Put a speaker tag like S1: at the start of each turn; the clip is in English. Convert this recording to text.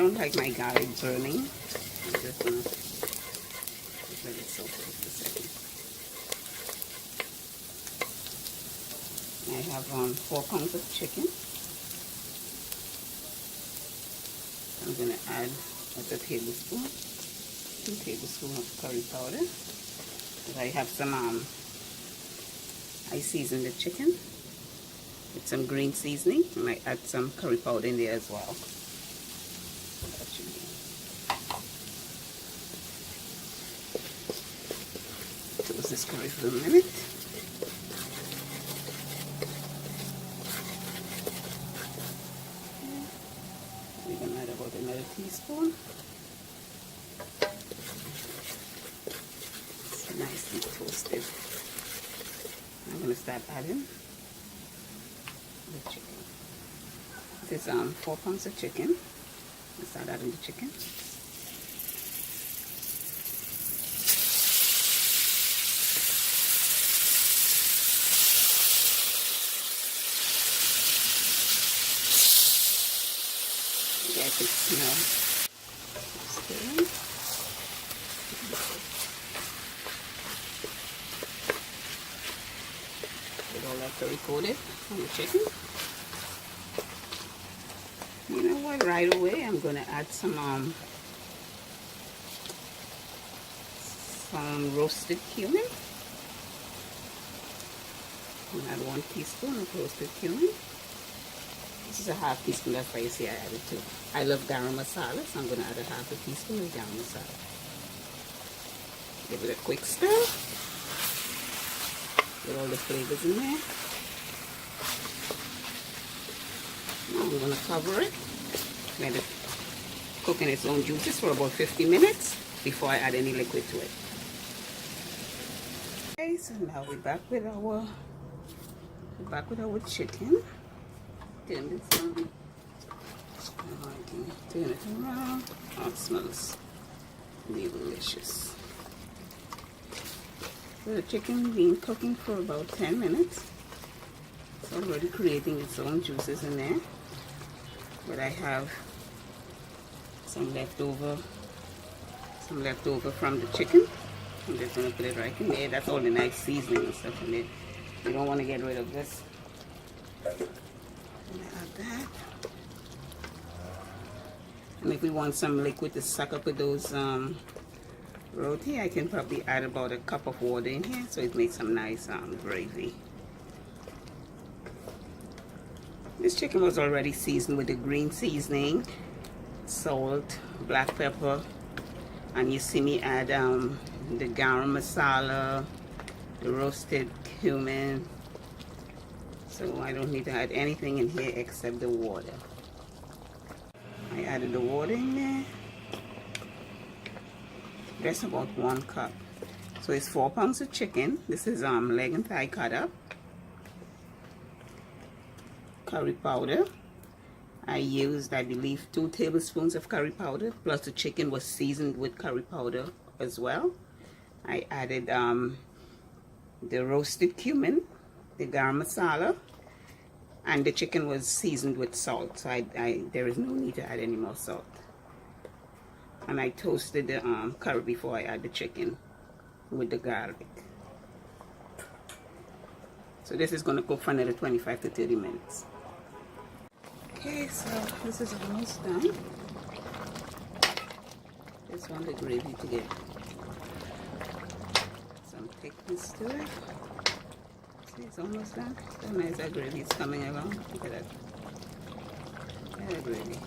S1: don't like my garlic burning. I'm just gonna let it soak for just a second. I have 4 pounds of chicken. I'm gonna add a tablespoon, 2 tablespoons of curry powder. I have some I seasoned the chicken with some green seasoning, and I add some curry powder in there as well. That should be. Toast this curry for a minute. We're gonna add about another teaspoon. It's nicely toasted. I'm gonna start adding the chicken. This is 4 pounds of chicken. Let's start adding the chicken. Yeah, I can smell. Stirring. Get all that curry coated on the chicken. You know what? Right away, I'm gonna add some roasted cumin. I'm gonna add 1 teaspoon of roasted cumin. This is a half teaspoon. That's why you see I added 2. I love garam masala, so I'm gonna add a half a teaspoon of garam masala. Give it a quick stir. Get all the flavors in there. Now I'm gonna cover it. Let it cook in its own juices for about 50 minutes before I add any liquid to it. Okay, so now we're back with our chicken. Turn this on. Turn it around. Oh, it smells delicious. So the chicken been cooking for about 10 minutes. It's already creating its own juices in there. But I have some leftover from the chicken. I'm just gonna put it right in there. That's all the nice seasoning and stuff in it. You don't want to get rid of this. I'm gonna add that. And if we want some liquid to suck up with those roti, I can probably add about a cup of water in here, so it makes some nice gravy. This chicken was already seasoned with the green seasoning, salt, black pepper, and you see me add the garam masala, the roasted cumin. So I don't need to add anything in here except the water. I added the water in there. That's about 1 cup. So it's 4 pounds of chicken. This is leg and thigh cut up. Curry powder. I used, I believe, 2 tablespoons of curry powder, plus the chicken was seasoned with curry powder as well. I added the roasted cumin, the garam masala, and the chicken was seasoned with salt, so there is no need to add any more salt. And I toasted the curry before I add the chicken with the garlic. So this is going to cook for another 25 to 30 minutes. Okay, so this is almost done. Just want the gravy to get some thickness to it. See, it's almost done. So nice that gravy is coming along. Look at that. Look at that gravy.